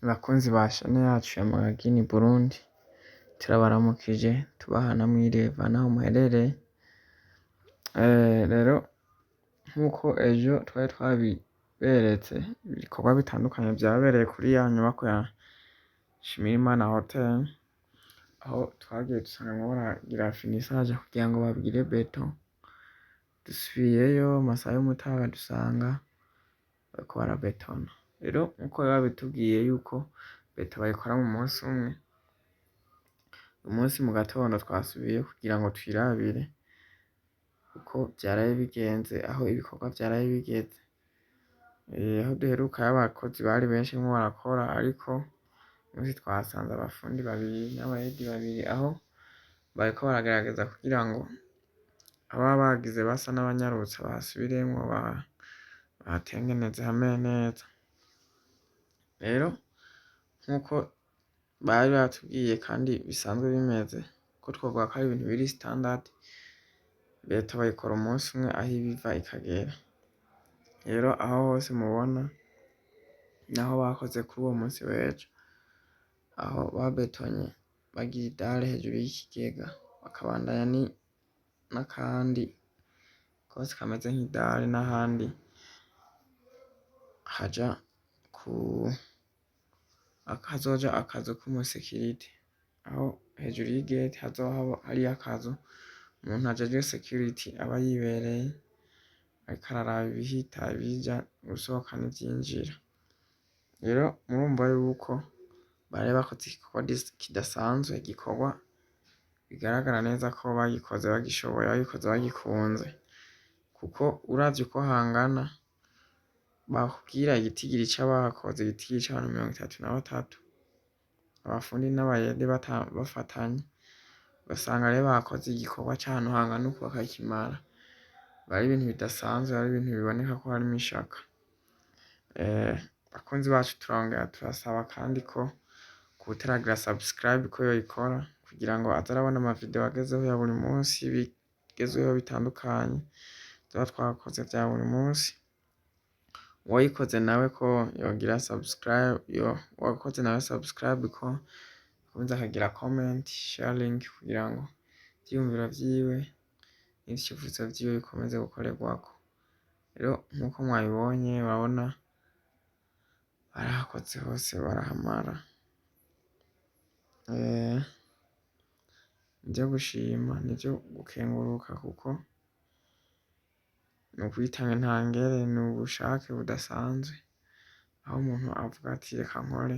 Bakunzi ba shane yacu ya Magagini Burundi, turabaramukije tubahana mwireva naho muherereye. Rero nk'uko ejo twari twabiberetse ibikorwa bitandukanye vyabereye kuri ya nyubako ya Shimirimana Hotel, aho twagiye dusangamwo baragira finissage kugira ngo babwire beto. Dusubiyeyo amasaha y'umutaga dusanga bariko barabetona. Rero nkuko babitubwiye yuko beto bayikora mu munsi umwe, umunsi mu gatondo twasubiye kugira ngo twirabire uko vyaraye bigenze, aho ibikorwa vyaraye bigeze. Aho duherukayo abakozi bari benshi bariko barakora, ariko umunsi twahasanze abafundi babiri n'abayedi babiri, aho bariko baragerageza kugira ngo ababa bagize basa n'abanyarutsa bahasubiremwo bahatengeneze hamere neza. Rero nkuko bari batubwiye kandi bisanzwe bimeze, ko twovuga ko ari ibintu biri standard, beto bayikora umunsi umwe aho iba iva ikagera. Rero aho hose mubona naho bakoze kuri uwo munsi w'ejo, aho babetonye bagira idare hejuru y'ikigega, bakabandanya n'akandi kose kameze nk'idare, n'ahandi hazoja akazu k'umusekirite, aho hejuru y'igeti hazoba hariyo akazu umuntu ajejwe security aba yibereye ariko araraba ibihita, ibija, ibisohoka n'ivyinjira. Rero murumva yuko bari bakoze igikorwa kidasanzwe, igikorwa bigaragara neza ko bagikoze bagishoboye, bagikoze bagikunze, kuko uravye uko hangana bakubwira igitigiri c'abahakoze, igitigiri c'abantu 33, abafundi n'abayede bafatanye, ugasanga rero bakoze igikorwa c'ahantu hangana uko bakakimara. Bari ibintu bidasanzwe, ari ibintu biboneka ko harimwo ishaka. Bakunzi bacu turongera turasaba kandi ko kuwutaragira subscribe ko yoyikora, kugira ngo aze arabona amavideo agezeho ya buri munsi, bigezweho bitandukanye tuba twakoze vya buri munsi. Uwayikoze nawe ko yogira subscribe, uwakoze nawe subscribe ko yokomeza akagira comment, sharing, kugira ngo ivyiyumviro vyiwe n'ivyifuzo vyiwe bikomeze gukorerwako. Rero nkuko mwabibonye, urabona barahakoze hose barahamara. Nivyo gushima, nivyo gukenguruka, kuko n'ukwitanga ntangere, n'ubushake budasanzwe, aho umuntu avuga ati reka nkore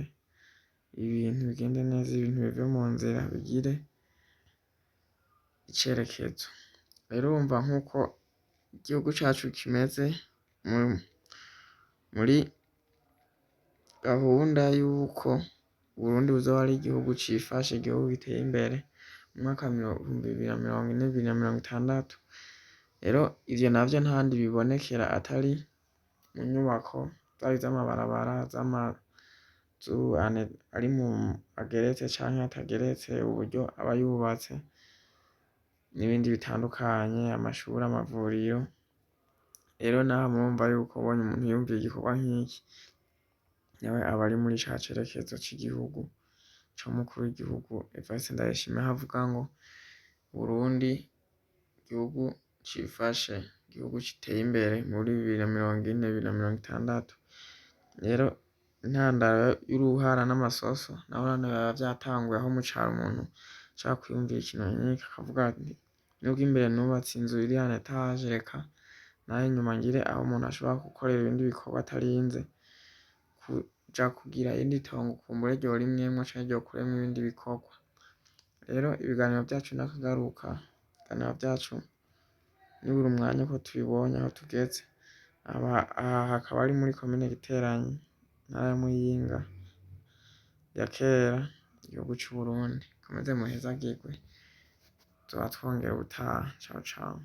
ibintu bigende neza, ibintu bive mu nzira, bigire icerekezo. Rero urumva nkuko igihugu cacu kimeze muri gahunda yuko Burundi buzoba ari igihugu cifashe, igihugu giteye imbere mu mwaka 2040, 2060. Rero ivyo navyo ntahandi bibonekera atari mu nyubako, zaba iz'amabarabara, z'amazu ari mu ageretse canke atageretse, uburyo aba yubatse n'ibindi bitandukanye, amashuri, amavuriro. Rero naho murumva yuko ubonye umuntu yumviye igikorwa nk'iki, nawe aba ari muri ca cerekezo c'igihugu c'umukuru w'igihugu Evariste Ndayishimiye, aho avuga ngo Burundi igihugu cifashe, igihugu giteye imbere muri 2040, 2060. Rero intandaro y'uruhara n'amasoso naho biba vyatanguye, aho mu caro umuntu ashaka kwiyumvira ikintu nk'iki akavuga ati nubwo imbere nubatse inzu iri en etage, reka naho inyuma ngire aho umuntu ashobora gukorera ibindi bikorwa atarinze kuja kugira irindi tongo kumbure ryorimwemwo canke ryokoremwo ibindi bikorwa. Rero ibiganiro vyacu nakagaruka, ibiganiro vyacu ni buri mwanya ko tubibonye aho tugeze. Aha hakaba ari muri komine Giteranyi, intara ya Muyinga ya kera, igihugu c'Uburundi. Mukomeze muhezagirwe, tuzoba twongera ubutaha. Ciao ciao.